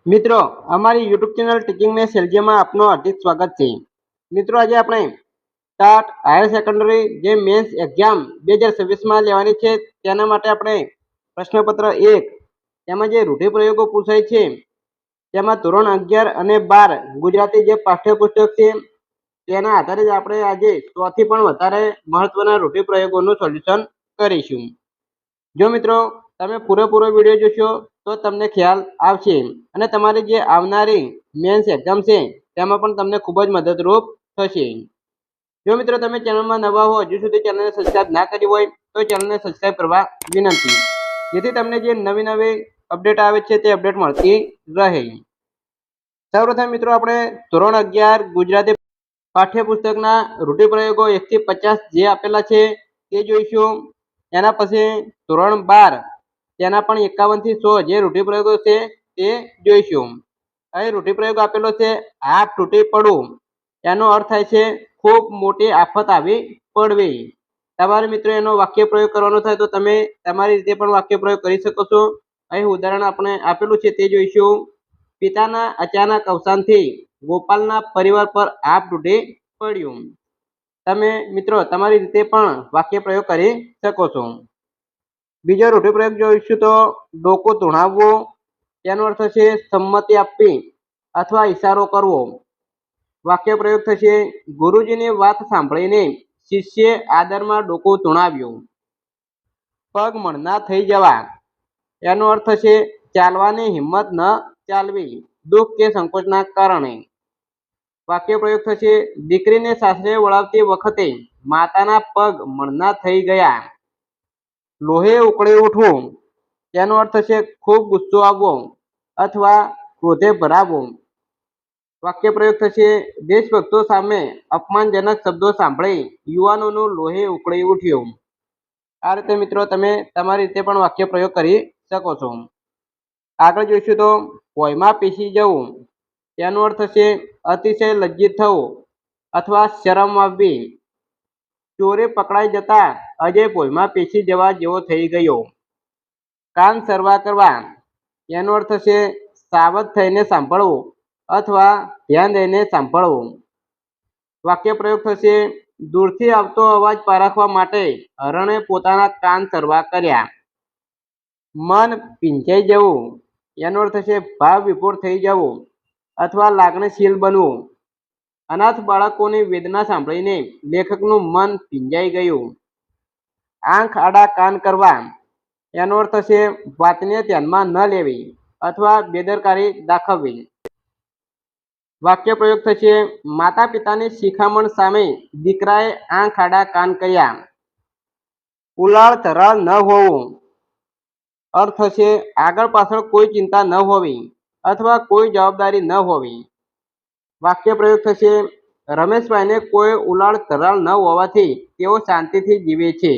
મિત્રો, અમારી YouTube channel teaching ને સેલ્જીમાં આપનું હાર્દિક સ્વાગત છે। મિત્રો, આજે આપણે ટાટ હાયર સેકન્ડરી જે મેન્સ એક્ઝામ 2026માં લેવાની છે તેના માટે આપણે પ્રશ્નપત્ર 1 તેમાં જે રૂઢિપ્રયોગો પૂછાય છે તેમાં ધોરણ 11 અને 12 ગુજરાતી જે પાઠ્યપુસ્તક છે તેના આધારે આપણે આજે 100 થી પણ વધારે મહત્વના રૂઢિપ્રયોગોનું સોલ્યુશન કરીશું। જો મિત્રો તમે પૂરેપૂરો વિડીયો જોશો તો તમને ખ્યાલ આવશે અને તમારી જે આવનારી મેન્સ એક્ઝામ છે તેમાં પણ તમને ખૂબ જ મદદરૂપ થશે। જો મિત્રો તમે ચેનલમાં નવા હો, હજુ સુધી ચેનલને સબસ્ક્રાઇબ ના કરી હોય તો ચેનલને સબસ્ક્રાઇબ કરવા વિનંતી, જેથી તમને જે નવી નવી અપડેટ આવે છે તે અપડેટ મળતી રહે। સૌપ્રથમ મિત્રો આપણે ધોરણ 11 ગુજરાતી પાઠ્યપુસ્તકના રૂઢિપ્રયોગો 1 થી 50 જે આપેલા છે તે જોઈશું। એના પછી ધોરણ 12 તેના પણ 51 થી 100 જે રૂઢિપ્રયોગો છે તે જોઈશું। અહીં રૂઢિપ્રયોગ આપેલો છે હાફ તૂટી પડવું, એનો અર્થ થાય છે ખૂબ મોટી આફત આવી પડવી। તમારે મિત્રો એનો વાક્ય પ્રયોગ કરવાનો થાય તો તમે તમારી રીતે પણ વાક્ય પ્રયોગ કરી શકો છો। અહીં ઉદાહરણ આપણે આપેલું છે તે જોઈશું। પિતાના અચાનક અવસાનથી ગોપાલના પરિવાર પર આપ તૂટી પડ્યું। તમે મિત્રો તમારી રીતે પણ વાક્ય પ્રયોગ કરી શકો છો। બીજો રૂઢિપ્રયોગ જોઈશું તો ડોકું ધુણાવવું, તેનો અર્થ છે સંમતિ આપવી અથવા ઈશારો કરવો। વાક્ય પ્રયોગ થશે ગુરુજીની વાત સાંભળીને શિષ્યે આદરમાં ડોકું ધુણાવ્યું। પગ મણના થઈ જવા, એનો અર્થ છે ચાલવાની હિંમત ન ચાલવી, દુઃખ કે સંકોચના કારણે। વાક્ય પ્રયોગ થશે દીકરીને સાસરે વળાવતી વખતે માતાના પગ મણના થઈ ગયા। લોહે ઉકળી ઉઠવું, તેનો અર્થ છે ખૂબ ગુસ્સો આવવો અથવા ક્રોધે ભરાવો। વાક્ય પ્રયોગ થશે દેશભક્તો સામે અપમાનજનક શબ્દો સાંભળી યુવાનોનું લોહી ઉકળી ઉઠ્યું। આ રીતે મિત્રો તમે તમારી રીતે પણ વાક્ય પ્રયોગ કરી શકો છો। આગળ જોઈશું તો ભોંયમાં પીસી જવું, તેનો અર્થ છે અતિશય લજ્જિત થવું અથવા શરમ આવવી। ચોરે પકડાઈ જતા અજય ભોંયમાં પીસી જવા જેવો થઈ ગયો। કાન સરવા કરવા, એનો અર્થ છે સાવધ થઈને સાંભળવું અથવા ધ્યાન દઈને સાંભળવું। વાક્ય પ્રયોગ થશે દૂરથી આવતો અવાજ પારખવા માટે હરણે પોતાના કાન સરવા કર્યા। મન પીંજાઈ જવું, એનો અર્થ છે ભાવ વિભોર થઈ જવું અથવા લાગણીશીલ બનવું। અનાથ બાળકોની વેદના સાંભળીને લેખકનું મન પીંજાઈ ગયું। આંખ આડા કાન કરવા, એનો અર્થ છે વાતને ધ્યાનમાં ન લેવી અથવા બેદરકારી દાખવવી। વાક્ય પ્રયોગ થશે માતા પિતાની શિખામણ સામે દીકરાએ આંખ આડા કાન કર્યા। ઉલાળ ધરાળ ન હોવું, અર્થ છે આગળ પાછળ કોઈ ચિંતા ન હોવી અથવા કોઈ જવાબદારી ન હોવી। વાક્ય પ્રયોગ થશે રમેશભાઈને કોઈ ઉલાળ ધરાળ ન હોવાથી તેઓ શાંતિથી જીવે છે।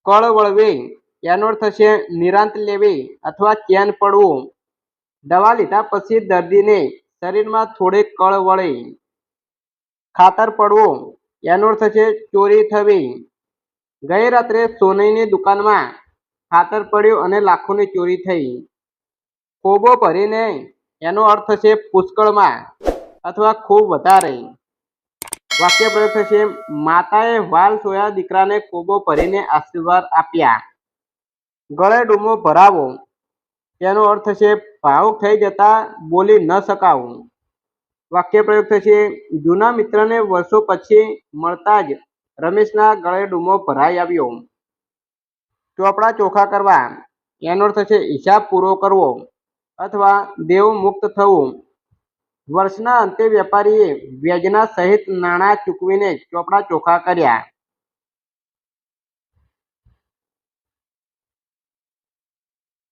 કળ વળવી, એનો અર્થ છે નિરાંત લેવી અથવા ચેન પડવું। દવા લીધા પછી દર્દીને શરીરમાં થોડી કળ વળી। ખાતર પડવું, એનો અર્થ છે ચોરી થવી। ગઈ રાત્રે સોનીની દુકાનમાં ખાતર પડ્યું અને લાખોની ચોરી થઈ। ખોબો ભરીને, એનો અર્થ છે પુષ્કળમાં અથવા ખૂબ વધારે। વાક્ય પ્રયોગ થશે માતાએ વાલ સોયા દીકરાને ખોબો ભરીને આશીર્વાદ આપ્યા। ગળે ડૂમો ભરાવો, તેનો અર્થ છે ભાવુક થઈ જતા બોલી ન શકાવું। વાક્ય પ્રયોગ થશે જૂના મિત્રને વર્ષો પછી મળતા જ રમેશના ગળે ડૂમો ભરાઈ આવ્યો। ચોપડા ચોખ્ખા કરવા, એનો અર્થ છે હિસાબ પૂરો કરવો અથવા દેવ મુક્ત થવું। વર્ષના અંતે વેપારીએ વ્યાજના સહિત નાણાં ચૂકવીને ચોપડા ચોખ્ખા કર્યા।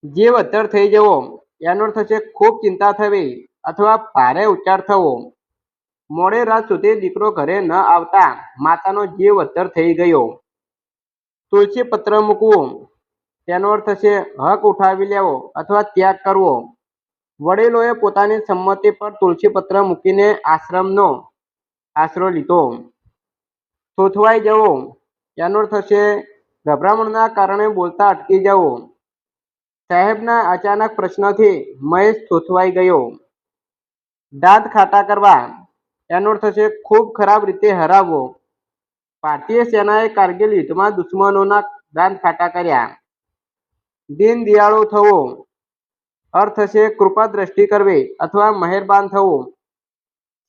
જીવ અદ્ધર થઈ જવો, એનો અર્થ છે ખૂબ ચિંતા થવી અથવા ભારે ઉચ્ચાર થવો। મોડી રાત સુધી દીકરો ઘરે ન આવતા માતાનો જીવ અદ્ધર થઈ ગયો। તુલસી પત્ર મૂકવું, તેનો અર્થ છે હક ઉઠાવી લેવો અથવા ત્યાગ કરવો। વડીલોએ પોતાની સંમતિ પર તુલસી પત્ર મૂકીને આશ્રમનો આશરો લીધો। થોથવાઈ જવું, એનો અર્થ છે ગભરામણના કારણે બોલતા અટકી જવું. સાહેબના અચાનક પ્રશ્નથી મહેશ થોથવાઈ ગયો. દાંત ખાટા કરવા એનો અર્થ છે ખૂબ ખરાબ રીતે હરાવવો. ભારતીય સેનાએ કારગિલ યુદ્ધમાં દુશ્મનોના દાંત ખાટા કર્યા. દીન દિયાળુ થવું અર્થ છે કૃપા દ્રષ્ટિ કરવી અથવા મહેરબાન થવું.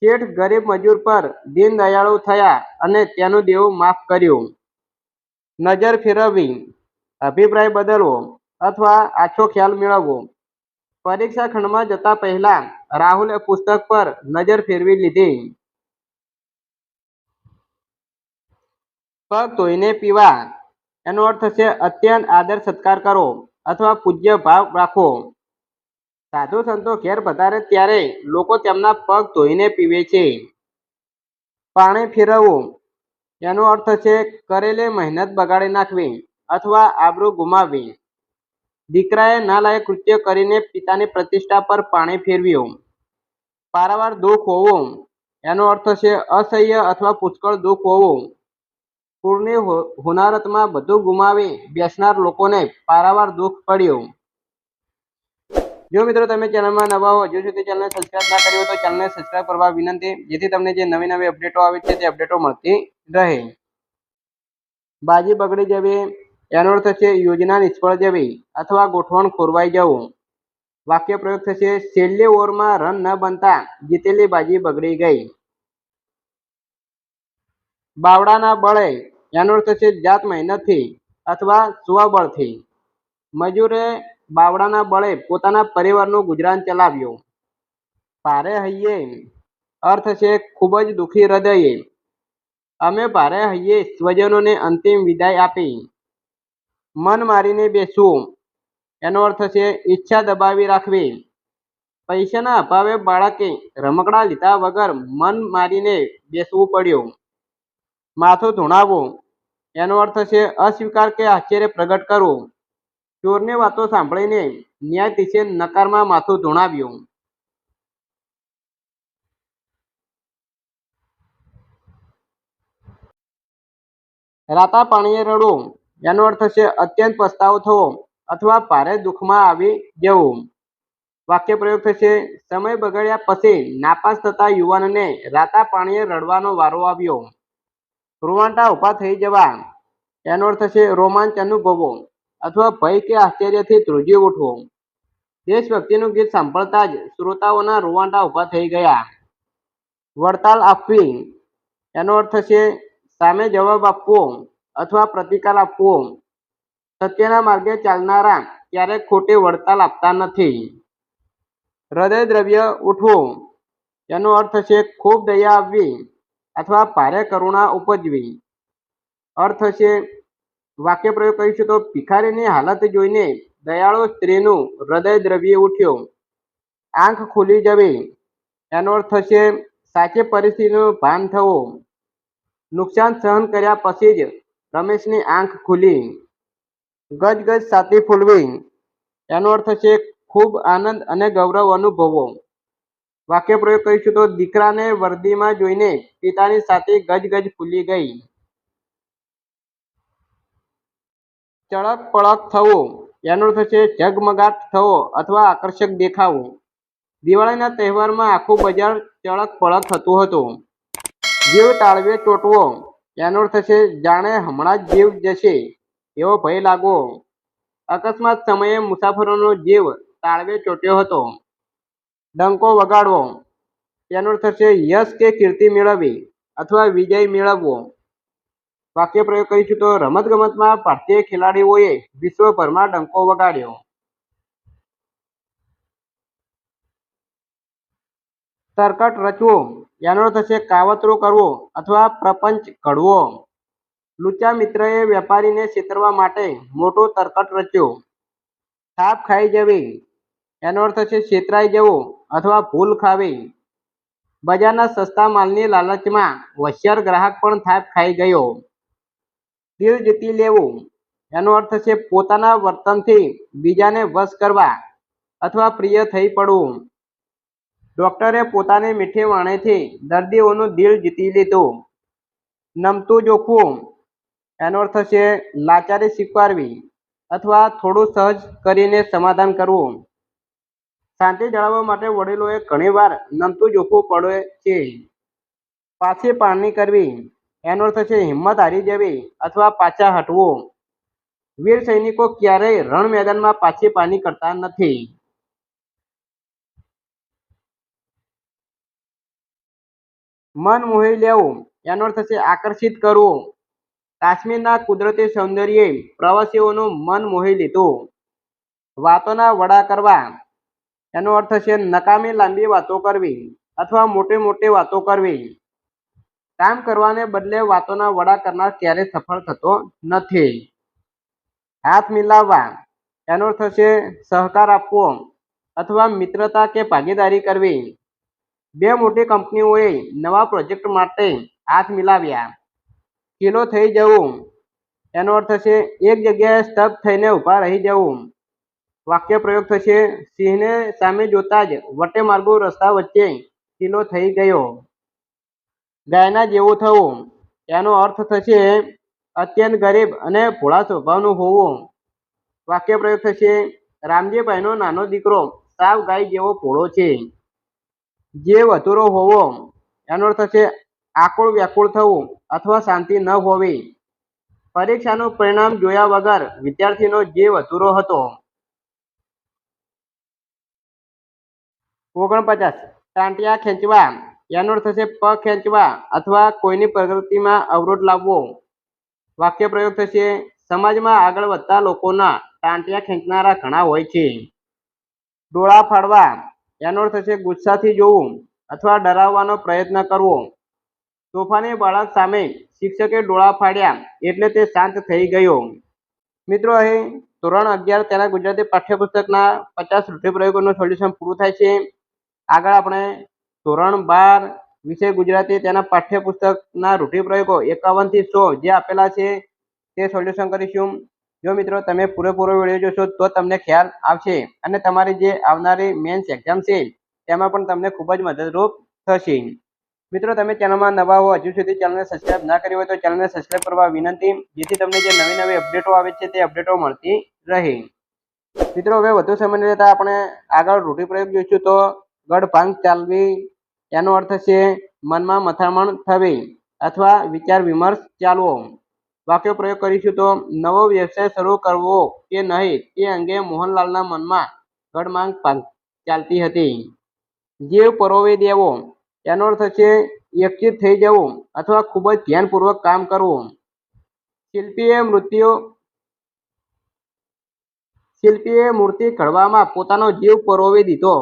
શેઠ ગરીબ મજૂર પર દીન દયાળુ થયા અને તેનું દેવું માફ કર્યું. નજર ફેરવવી અભિપ્રાય બદલવો અથવા આછો ખ્યાલ મેળવવો. પરીક્ષા ખંડમાં જતા પહેલા રાહુલે પુસ્તક પર નજર ફેરવી લીધી. પગ ધોઈને પીવા એનો અર્થ છે અત્યંત આદર સત્કાર કરો અથવા પૂજ્ય ભાવ રાખો. સાધુ સંતો ઘેર પધારે ત્યારે લોકો તેમના પગ ધોઈને પીવે છે. પાણી ફેરવવું એનો અર્થ છે કરેલી મહેનત બગાડી નાખવી અથવા આબરૂ ગુમાવવી. દીકરાએ નાલાયક કૃત્ય કરીને પિતાની પ્રતિષ્ઠા પર પાણી ફેરવ્યું. પારાવાર દુઃખ હોવું એનો અર્થ છે અસહ્ય અથવા પુષ્કળ દુઃખ હોવું. પૂરની હોનારતમાં બધું ગુમાવી બેસનાર લોકોને પારાવાર દુઃખ પડ્યું. જો મિત્રો તમે ચેનલમાં નવા હો, હજુ સુધી ચેનલને સબસ્ક્રાઇબ ના કરી હોય તો ચેનલને સબસ્ક્રાઇબ કરવા વિનંતી, જેથી તમને જે નવી નવી અપડેટો આવે છે તે અપડેટો મળતી રહે. બાજી બગડી જવી એનો અર્થ છે યોજના નિષ્ફળ જવી અથવા ગોઠવણ ખોરવાઈ જવું. વાક્ય પ્રયોગ થશે છેલ્લી ઓવરમાં રન ન બનતા જીતેલી બાજી બગડી ગઈ. બાવડાના બળે એનો અર્થ છે જાત મહેનતથી અથવા સ્વબળથી. મજૂરે બાવડાના બળે પોતાના પરિવારનું ગુજરાન ચલાવ્યું. ભારે હૈયે અર્થ છે ખૂબ જ દુઃખી હૃદયે. અમે ભારે હૈયે સ્વજનોને અંતિમ વિદાય આપી. મન મારીને બેસવું એનો અર્થ છે ઈચ્છા દબાવી રાખવી. પૈસાના અભાવે બાળકે રમકડા લીધા વગર મન મારીને બેસવું પડ્યું. માથું ધૂણાવવું એનો અર્થ છે અસ્વીકાર કે આશ્ચર્ય પ્રગટ કરવું. ચોરની વાતો સાંભળીને ન્યાયાધીશે નકારમાં માથું ધૂણાવ્યું. રાતા પાણીએ રડવું એનો અર્થ છે અત્યંત પસ્તાવો થવો અથવા ભારે દુઃખમાં આવી જવું. વાક્ય પ્રયોગ થશે સમય બગડ્યા પછી નાપાસ થતા યુવાનને રાતા પાણીએ રડવાનો વારો આવ્યો. રૂવાંટા ઊભા થઈ જવા એનો અર્થ છે રોમાંચ અનુભવવો અથવા ભય કે આશ્ચર્યથી ધ્રુજી ઉઠવો. દેશભક્તિનું ગીત સાંભળતા જ શ્રોતાઓના રૂવાંટા ઊભા થઈ ગયા. વડતાલ આપવી એનો અર્થ છે સામે જવાબ આપવો અથવા પ્રતિકાર આપવો. સત્યના માર્ગે ચાલનારા ક્યારેક ખોટી વડતાલ આપતા નથી. હૃદય દ્રવ્ય ઉઠવું એનો અર્થ છે ખૂબ દયા આવવી અથવા ભારે કરુણા ઉપજવી. અર્થ છે વાક્ય પ્રયોગ કરીશું તો ભિખારીની હાલત જોઈને દયાળુ સ્ત્રીનું હૃદય દ્રવ્ય ઉઠ્યું. આંખ ખુલી જવી એનો અર્થ છે સાચી પરિસ્થિતિનું ભાન થવું. નુકસાન સહન કર્યા પછી જ રમેશની આંખ ખુલી. ગજગજ છાતી ફૂલવી એનો અર્થ છે ખૂબ આનંદ અને ગૌરવ અનુભવવો. વાક્ય પ્રયોગ કરીશું તો દીકરાને વર્દીમાં જોઈને પિતાની છાતી ગજગજ ફૂલી ગઈ. ચળક પળક થવું એનો અર્થ છે ઝગમગાટ થવો અથવા આકર્ષક દેખાવું. દિવાળીના તહેવારમાં આખું બજાર ચળક પળક થતું હતું. જીવ તાળવે ચોંટવો એનો અર્થ છે જાણે હમણાં જ જીવ જશે એવો ભય લાગવો. અકસ્માત સમયે મુસાફરોનો જીવ તાળવે ચોંટ્યો હતો. ડંકો વગાડવો એનો અર્થ છે યશ કે કીર્તિ મેળવવી અથવા વિજય મેળવવો. વાક્ય પ્રયોગ કરીશું તો રમતગમતમાં ભારતીય ખેલાડીઓએ વિશ્વભરમાં ડંકો વગાડ્યો. તરકટ રચવું એનો અર્થ છે કાવતરું કરવું અથવા પ્રપંચ ઘડવો. લુચ્ચા મિત્રએ વેપારીને છેતરવા માટે મોટું તરકટ રચ્યું. થાપ ખાઈ જવી એનો અર્થ છે છેતરાઈ જવું અથવા ભૂલ ખાવી. બજારના સસ્તા માલની લાલચમાં હોશિયાર ગ્રાહક પણ થાપ ખાઈ ગયો. દિલ જીતી લેવું એનો અર્થ છે પોતાના વર્તનથી બીજાને વશ કરવા અથવા પ્રિય થઈ પડવું. ડોક્ટરે પોતાની મીઠી વાણીથી દર્દીઓનું દિલ જીતી લીધું. નમતું જોખવું એનો અર્થ છે લાચારી સ્વીકારવી અથવા થોડું સહજ કરીને સમાધાન કરવું. શાંતિ જાળવવા માટે વડીલોએ ઘણીવાર નમતું જોખવું પડે છે. પાછી પાળણી કરવી એનો અર્થ છે હિંમત હારી જવી અથવા પાછા હટવું. વીર સૈનિકો ક્યારેય રણ મેદાનમાં પાછી પાળણી કરતા નથી. મન મોહી લેવું એનો અર્થ છે આકર્ષિત કરવું. કાશ્મીરના કુદરતી સૌંદર્યે પ્રવાસીઓનું મન મોહી લીધું. વાતોના વડા કરવા એનો અર્થ છે નકામી લાંબી વાતો કરવી અથવા મોટી મોટી વાતો કરવી. કામ કરવાને બદલે વાતોના વડા કરનાર ક્યારેય સફળ થતો નથી. હાથ મિલાવવા એનો અર્થ છે સહકાર આપવો અથવા મિત્રતા કે ભાગીદારી કરવી. બે મોટી કંપનીઓએ નવા પ્રોજેક્ટ માટે હાથ મિલાવ્યા. કિલ્લો થઈ જવું એનો અર્થ છે એક જગ્યાએ સ્તબ્ધ થઈને ઊભા રહી જવું. વાક્ય પ્રયોગ થશે સિંહને સામે જોતા જ વટે માર્ગો રસ્તા વચ્ચે કિલ્લો થઈ ગયો. ગાયના જેવું થવું એનો અર્થ થશે અત્યંત ગરીબ અને ભોળા સ્વભાવનું હોવું. વાક્ય પ્રયોગ થશે રામજીભાઈનો નાનો દીકરો સાવ ગાય જેવો ભોળો છે. જીવ અધૂરો હોવો એનો અર્થ છે આકુળ વ્યાકુળ થવું અથવા શાંતિ ન હોવી. પરીક્ષાનું પરિણામ જોયા વગર વિદ્યાર્થીનો જીવ અધૂરો હતો. 49 ટાંટિયા ખેંચવા એનો અર્થ છે પગ ખેંચવા અથવા કોઈની પ્રગતિમાં અવરોધ લાવવો. વાક્ય પ્રયોગ થશે સમાજમાં આગળ વધતા લોકોના ટાંટિયા ખેંચનારા ઘણા હોય છે. ડોળા ફાડવા એનો અર્થ છે ગુસ્સાથી જોવું અથવા ડરાવવાનો પ્રયત્ન કરવો. તોફાની બાળક સામે શિક્ષકે ડોળા ફાડ્યા એટલે તે શાંત થઈ ગયો. મિત્રો, અહીં ધોરણ 11 તેના ગુજરાતી પાઠ્યપુસ્તકના 50 રૂઢિપ્રયોગોનું સોલ્યુશન પૂરું થાય છે. આગળ આપણે ધોરણ 12 વિષય ગુજરાતી તેના પાઠ્યપુસ્તકના રૂઢિપ્રયોગો 51 થી 100 જે આપેલા છે તે સોલ્યુશન કરીશું. જો મિત્રો તમે પૂરેપૂરો વિડીયો જોશો તો તમને ખ્યાલ આવશે અને તમારી જે આવનારી મેન્સ એક્ઝામ છે તેમાં પણ તમને ખૂબ જ મદદરૂપ થશે. મિત્રો, તમે ચેનલમાં નવા હો, હજુ સુધી ચેનલને સબસ્ક્રાઇબ ના કરી હોય તો ચેનલને સબસ્ક્રાઇબ કરવા વિનંતી, જેથી તમને જે નવી નવી અપડેટો આવે છે તે અપડેટો મળતી રહે. મિત્રો, હવે વધુ સમય નહીં લેતા આપણે આગળ રૂઢિપ્રયોગ જોઈશું. તો ગઢ ભાંગ ચાલવી એનો અર્થ છે મનમાં મથામણ થવી અથવા વિચાર વિમર્શ ચાલવો. વાક્ય પ્રયોગ કરીશું તો નવો વ્યવસાય શરૂ કરવો કે નહીં તે અંગે મોહનલાલના મનમાં ગઢ ભાંગ ચાલતી હતી. જીવ પરોવી દેવો એનો અર્થ છે એકચિત થઈ જવું અથવા ખૂબ જ ધ્યાનપૂર્વક કામ કરવું. શિલ્પીએ મૂર્તિ ઘડવામાં પોતાનો જીવ પરોવી દીધો.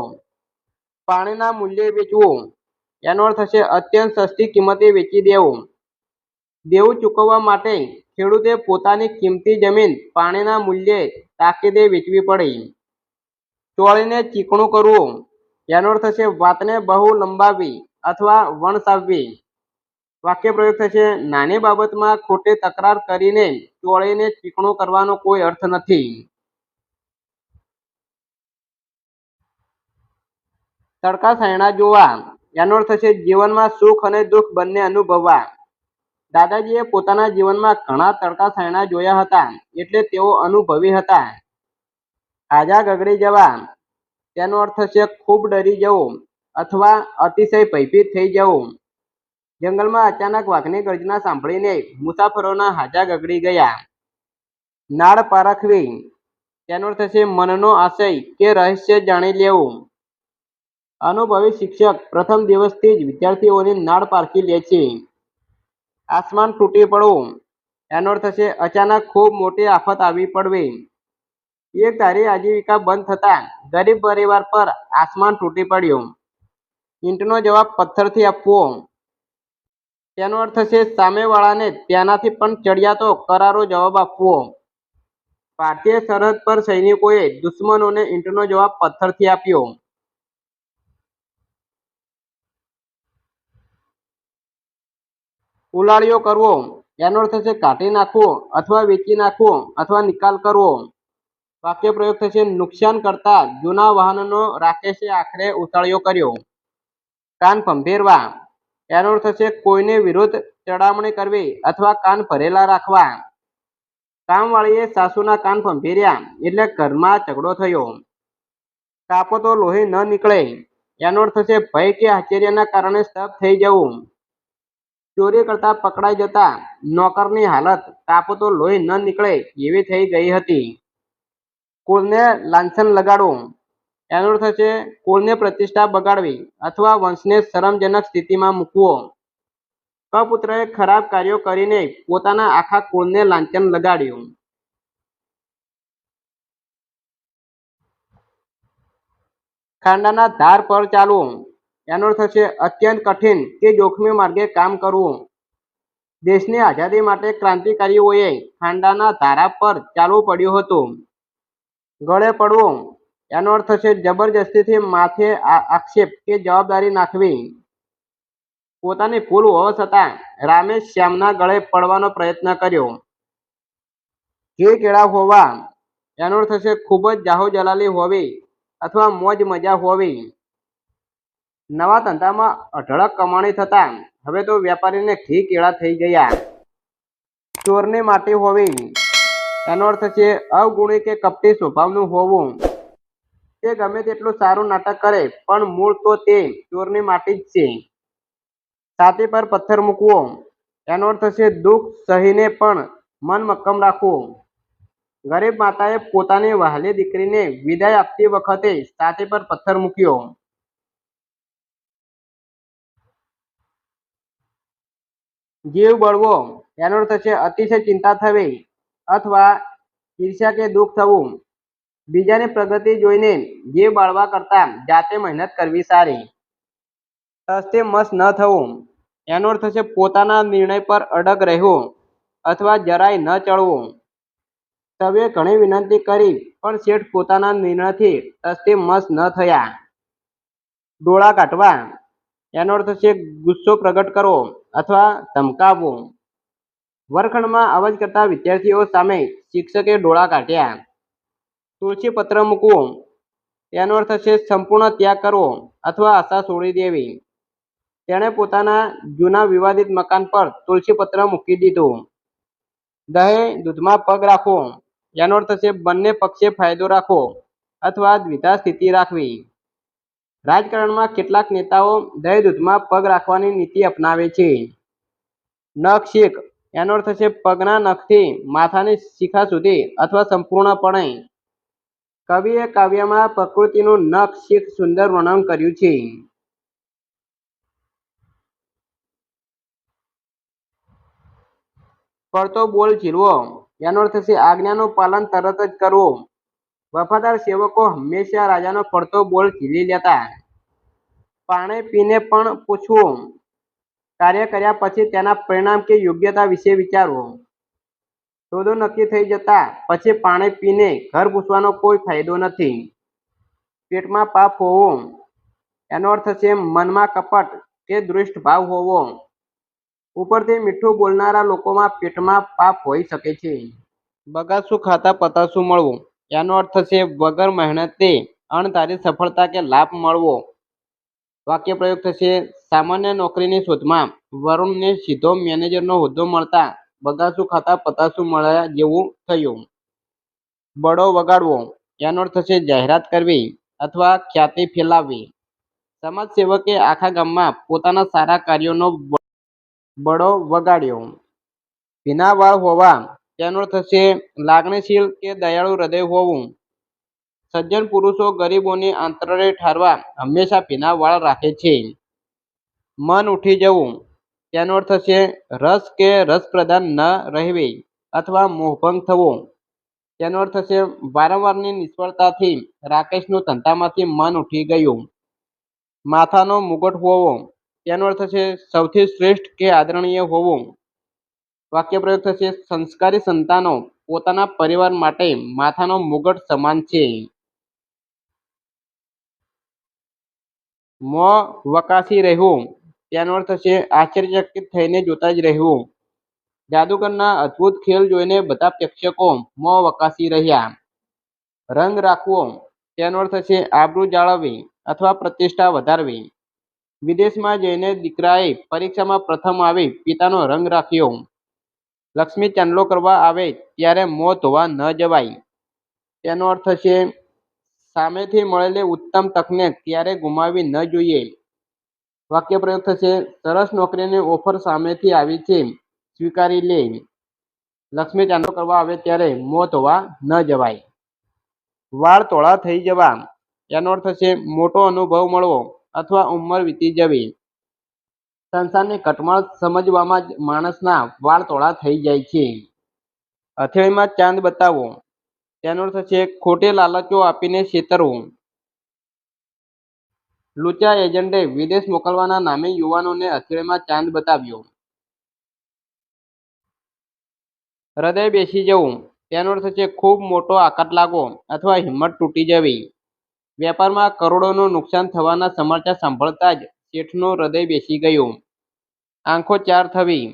પાણીના મૂલ્યે વેચવું એનો અર્થ છે અત્યંત સસ્તી કિંમતે વેચી દેવું. દેવું ચૂકવવા માટે ખેડૂતે પોતાની કિંમતી જમીન પાણીના મૂલ્યે તાકીદે વેચવી પડી. ચોળીને ચીકણું કરવું એનો અર્થ છે વાતને બહુ લંબાવવી અથવા વણસાવવી. વાક્ય પ્રયોગ થશે નાની બાબતમાં ખોટી તકરાર કરીને ચોળીને ચીકણું કરવાનો કોઈ અર્થ નથી. તડકા સાયણા જોવા એનો અર્થ છે જીવનમાં સુખ અને દુઃખ બંને અનુભવવા. દાદાજીએ પોતાના જીવનમાં ઘણા તડકા સાયણા જોયા હતા એટલે તેઓ અનુભવી હતા. હાજા ગગડી જવા તેનો અર્થ છે ખૂબ ડરી જવું અથવા અતિશય ભયભીત થઈ જવું. જંગલમાં અચાનક વાઘની ગર્જના સાંભળીને મુસાફરોના હાજા ગગડી ગયા. નાળ પારખવી તેનો અર્થ છે મનનો આશય કે રહસ્ય જાણી લેવું. અનુભવી શિક્ષક પ્રથમ દિવસથી જ વિદ્યાર્થીઓની નાળ પારખી લે છે. આસમાન તૂટી પડવું એનો અર્થ છે અચાનક ખૂબ મોટી આફત આવી પડવી. એક ધારી આજીવિકા બંધ થતાં ગરીબ પરિવાર પર આસમાન તૂટી પડ્યું. ઈંટનો જવાબ પથ્થરથી આપવો તેનો અર્થ છે સામેવાળાને તેનાથી પણ ચડિયાતો કરારો જવાબ આપવો. ભારતીય સરહદ પર સૈનિકોએ દુશ્મનોને ઈંટનો જવાબ પથ્થરથી આપ્યો. ઉલાળ્યો કરવો એનો અર્થ છે કાઢી નાખવો અથવા વેચી નાખવો અથવા નિકાલ કરવો. વાક્ય પ્રયોગ થશે નુકસાન કરતા જૂના વાહનનો રાકેશે આખરે ઉતાળ્યો કર્યો. કાન ભંભેરવા એનો અર્થ થશે કોઈને વિરુદ્ધ ચડામણી કરવી અથવા કાન ભરેલા રાખવા. કામવાળીએ સાસુના કાન ભંભેર્યા એટલે ઘરમાં ઝઘડો થયો. કાપો તો લોહી ન નીકળે. એનો અર્થ થશે ભય કે આશ્ચર્યના કારણે સ્તબ્ધ થઈ જવું. ચોરી કરતા પકડાઈ જતા નોકરની હાલત કાપો તો લોહી ન નીકળે એવી થઈ ગઈ હતી. કુળને લાંછન લગાડવું. એનો અર્થ છે કુળને પ્રતિષ્ઠા બગાડવી અથવા વંશને શરમજનક સ્થિતિમાં મૂકવો. કપુત્રએ ખરાબ કાર્યો કરીને પોતાના આખા કુળને લાંછન લગાડ્યું. ખાંડાના ધાર પર ચાલવું. એનો અર્થ છે અત્યંત કઠિન કે જોખમી માર્ગે કામ કરવું. દેશની આઝાદી માટે ક્રાંતિકારીઓએ ખાંડાના ધારા પર ચાલવું પડ્યું હતું. ગળે પડવું. એનો અર્થ છે જબરજસ્તીથી માથે આક્ષેપ કે જવાબદારી નાખવી. પોતાની ભૂલ હોવા છતાં રામે શ્યામના ગળે પડવાનો પ્રયત્ન કર્યો. ઘી કેળા હોવા. એનો અર્થ છે ખૂબ જ જાહો જલાલી હોવી અથવા મોજ મજા હોવી. નવા ધંધામાં અઢળક કમાણી થતા હવે તો વેપારીને ઘી કેળા થઈ ગયા. ચોરની માટી હોવી. એનો અર્થ છે અવગુણી કે કપટી સ્વભાવનું હોવું. તે ગમે તેટલું સારું નાટક કરે પણ મૂળ તો તે ચોરની માટી જ છે. છાતી પર પથ્થર મૂકવો. એનો અર્થ છે દુઃખ સહીને પણ મન મક્કમ રાખવું. ગરીબ માતાએ પોતાની વહાલી દીકરીને વિદાય આપતી વખતે છાતી પર પથ્થર મૂક્યો. જીવ બળવો. એનો અર્થ છે અતિશય ચિંતા થવી અથવા ઈર્ષ્યા કે દુઃખ થવું. બીજાની પ્રગતિ જોઈને જીવ બાળવા કરતા જાતે મહેનત કરવી સારી. તસ્તે મસ ન થવું. એનો અર્થ છે પોતાના નિર્ણય પર અડગ રહેવું અથવા જરાય ન ચડવું. સભ્યે ઘણી વિનંતી કરી પણ શેઠ પોતાના નિર્ણયથી તસ્તે મસ ન થયા. ડોળા કાઢવા. એનો અર્થ છે ગુસ્સો પ્રગટ કરવો અથવા ધમકાવવું. વર્ગખંડમાં અવાજ કરતા વિદ્યાર્થીઓ સામે શિક્ષકે ડોળા કાઢ્યા. તુલસી પત્ર મૂકવું. એનો અર્થ છે સંપૂર્ણ ત્યાગ કરવો અથવા આશા છોડી દેવી. તેણે પોતાના જૂના વિવાદિત મકાન પર તુલસી પત્ર મૂકી દીધું. દહીં દૂધમાં પગ રાખવો. એનો અર્થ છે બંને પક્ષે ફાયદો રાખવો અથવા દ્વિધા સ્થિતિ રાખવી. રાજકારણમાં કેટલાક નેતાઓ દહીં દૂધમાં પગ રાખવાની નીતિ અપનાવે છે. નખ શીખ. એનો અર્થ છે પગના નખથી માથાની શિખા સુધી અથવા સંપૂર્ણપણે. કવિએ કાવ્યમાં પ્રકૃતિનું નખ શીખ સુંદર વર્ણન કર્યું છે. પડતો બોલ ઝીલવો. એનો અર્થ છે આજ્ઞાનું પાલન તરત જ કરવું. વફાદાર સેવકો હંમેશા રાજાનો પડતો બોલ ઝીલી લેતા. પાણી પીને પણ પૂછવું. કાર્ય કર્યા પછી તેના પરિણામ કે યોગ્યતા વિશે વિચારવું. સોદો નક્કી થઈ જતા પછી પાણી પીને ઘર પૂછવાનો કોઈ ફાયદો નથી. પેટમાં પાપ હોવું. એનો અર્થ છે મનમાં કપટ કે દુષ્ટ ભાવ હોવો. ઉપરથી મીઠું બોલનારા લોકોમાં પેટમાં પાપ હોઈ શકે છે. બગાસું ખાતા પતાસું મળવું. એનો અર્થ છે વગર મહેનતે અણધારી સફળતા કે લાભ મળવો. વાક્ય પ્રયોગ થશે સામાન્ય નોકરીની શોધમાં વરુણને સીધો મેનેજરનો હોદ્દો મળતા બગાસું ખાતા પતાસું મળ્યા જેવું થયું. બળો વગાડવો. એનો અર્થ છે જાહેરાત કરવી અથવા ખ્યાતિ ફેલાવવી. સમાજ સેવકે આખા ગામમાં પોતાના સારા કાર્યોનો બળો વગાડ્યો. ભીના વાળ હોવા. તેનો અર્થ છે લાગણીશીલ કે દયાળુ હૃદય હોવું. સજ્જન પુરુષો ગરીબોની આંતરડે ઠારવા હંમેશા ભીના વાળ રાખે છે. મન ઉઠી જવું. તેનો અર્થ છે રસ કે રસપ્રધાન ન રહેવી અથવા મોહભંગ થવો. તેનો અર્થ છે વારંવારની નિષ્ફળતાથી રાકેશનું ધંધામાંથી મન ઉઠી ગયું. માથાનો મુગટ હોવો. તેનો અર્થ છે સૌથી શ્રેષ્ઠ કે આદરણીય હોવું. વાક્ય પ્રયોગ થશે સંસ્કારી સંતાનો પોતાના પરિવાર માટે માથાનો મુગટ સમાન છે. મોં વકાસી રહેવું. તેનો અર્થ છે આશ્ચર્યચકિત થઈને જોતા જ રહેવું. જાદુગરના અદ્ભુત ખેલ જોઈને બધા પ્રેક્ષકો મોં વકાસી રહ્યા. રંગ રાખવો. તેનો અર્થ છે આબરૂ જાળવવી અથવા પ્રતિષ્ઠા વધારવી. વિદેશમાં જઈને દીકરાએ પરીક્ષામાં પ્રથમ આવી પિતાનો રંગ રાખ્યો. લક્ષ્મી ચાંદલો કરવા આવે ત્યારે મોં ધોવા ન જવાય. તેનો અર્થ છે સામેથી મળેલી ઉત્તમ તકને ક્યારે ગુમાવવી ન જોઈએ. વાક્ય પ્રયોગ થશે સરસ નોકરીની ઓફર સામેથી આવી છે, સ્વીકારી લે. લક્ષ્મી ચાંદલો કરવા આવે ત્યારે મોં ધોવા ન જવાય. વાળ તોળા થઈ જવા. એનો અર્થ છે મોટો અનુભવ મળવો અથવા ઉંમર વીતી જવી. સંસારની કટમળ સમજવામાં જ માણસના વાળ તોળા થઈ જાય છે. હથેળીમાં ચાંદ બતાવો. તેનો અર્થ છે ખોટી લાલચો આપીને છેતરવું. લુચ્ચા એજન્ટે વિદેશ મોકલવાના નામે યુવાનોને હથેળીમાં ચાંદ બતાવ્યો. હૃદય બેસી જવું. તેનો અર્થ છે ખૂબ મોટો આઘાત લાગવો અથવા હિંમત તૂટી જવી. વેપારમાં કરોડોનું નુકસાન થવાના સમાચાર સાંભળતા જ શેઠનું હૃદય બેસી ગયું. આંખો ચાર થવી.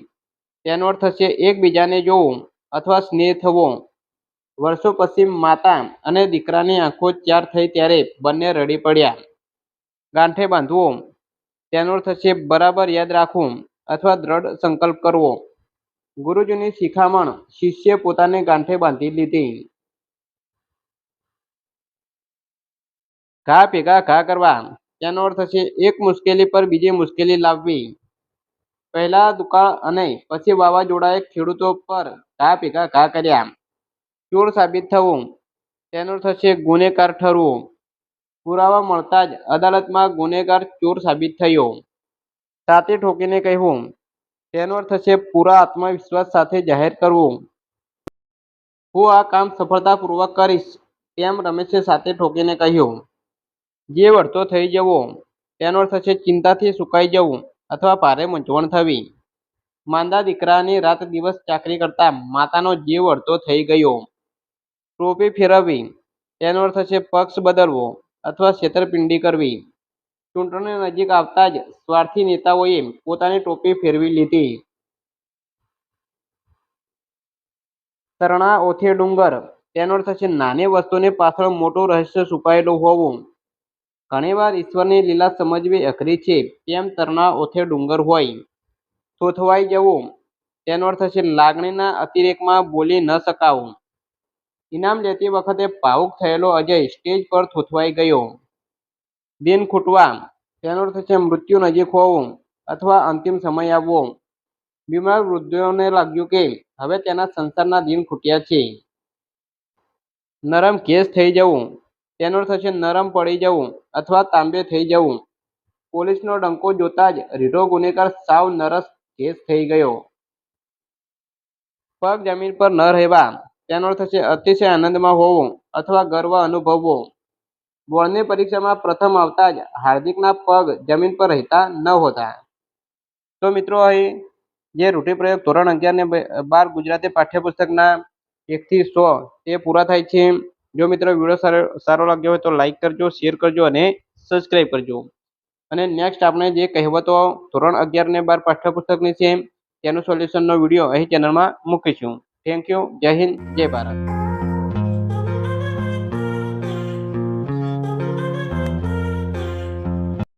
તેનો અર્થ છે એકબીજાને જોવું અથવા સ્નેહ થવો. વર્ષો પછી માતા અને દીકરાની આંખો ચાર થઈ ત્યારે બંને રડી પડ્યા. ગાંઠે બાંધવો. તેનો અર્થ છે બરાબર યાદ રાખવું અથવા દ્રઢ સંકલ્પ કરવો. ગુરુજીની શિખામણ શિષ્યે પોતાને ગાંઠે બાંધી લીધી. ઘા ભેગા ઘા કરવા. તેનો અર્થ છે એક મુશ્કેલી પર બીજી મુશ્કેલી લાવવી. પહેલા દુકાળ અને પછી વાવાઝોડાએ ખેડૂતો પર ઘા ભેગા ઘા કર્યા. ચોર સાબિત થવું. તેનો અર્થ છે ગુનેગાર ઠરવું. પુરાવા મળતા જ અદાલતમાં ગુનેગાર ચોર સાબિત થયો. છાતી ઠોકીને કહેવું. તેનો અર્થ છે પૂરા આત્મવિશ્વાસ સાથે જાહેર કરવું. હું આ કામ સફળતાપૂર્વક કરીશ, તેમ રમેશે છાતી ઠોકીને કહ્યું. જીવ અડધો થઈ જવો. તેનો અર્થ છે ચિંતાથી સુકાઈ જવું અથવા ભારે મૂંઝવણ થવી. માંદા દીકરાની રાત દિવસ ચાકરી કરતા માતાનો જીવ અડધો થઈ ગયો. ટોપી ફેરવવી. તેનો અર્થ છે પક્ષ બદલવો અથવા છેતરપિંડી કરવી. ચૂંટણી નજીક આવતા જ સ્વાર્થી નેતાઓએ પોતાની ટોપી ફેરવી લીધી. તરણા ઓથે ડુંગર. તેનો અર્થ છે નાની વસ્તુની પાછળ મોટું રહસ્ય છુપાયેલું હોવું. ઘણીવાર ઈશ્વરની લીલા સમજવી અઘરી છે, તેમ તરણા ઓથે ડુંગર હોય. થોથવાઈ જવું. તેનો અર્થ છે લાગણીના અતિરેકમાં બોલી ન શકાવું. ઇનામ લેતી વખતે ભાવુક થયેલો અજય સ્ટેજ પર થોથવાઈ ગયો. દિન ખૂટવા. તેનો અર્થ છે મૃત્યુ નજીક હોવું અથવા અંતિમ સમય આવવો. બીમાર વૃદ્ધોને લાગ્યું કે હવે તેના સંસારના દિન ખૂટ્યા છે. નરમ ઘેંસ થઈ જવું. તેનો અર્થ છે નરમ પડી જવું અથવા તાંબે થઈ જવું. પોલીસનો ડંકો જોતા જ રીઢો ગુનેગાર સાવ નરસ ઘેંસ થઈ ગયો. પગ જમીન પર ન રહેવા. તેનો અર્થ છે અતિશય આનંદમાં હોવું અથવા ગર્વ અનુભવવો. બોર્ડની પરીક્ષામાં પ્રથમ આવતા જ હાર્દિકના પગ જમીન પર રહેતા ન હોતા. તો મિત્રો અહીં જે રૂઢિપ્રયોગ ધોરણ 11 ને 12 ગુજરાતી પાઠ્યપુસ્તકના 1 થી 100 તે પૂરા થાય છે. જો મિત્રો વિડીયો સારો લાગ્યો હોય તો લાઈક કરજો, શેર કરજો અને સબસ્ક્રાઈબ કરજો. અને નેક્સ્ટ આપણે જે કહેવતો ધોરણ 11 ને 12 પાઠ્યપુસ્તકની છે તેનું સોલ્યુશનનો વિડીયો અહીં ચેનલમાં મૂકીશું. Thank you. જય હિન્દ, જય ભારત.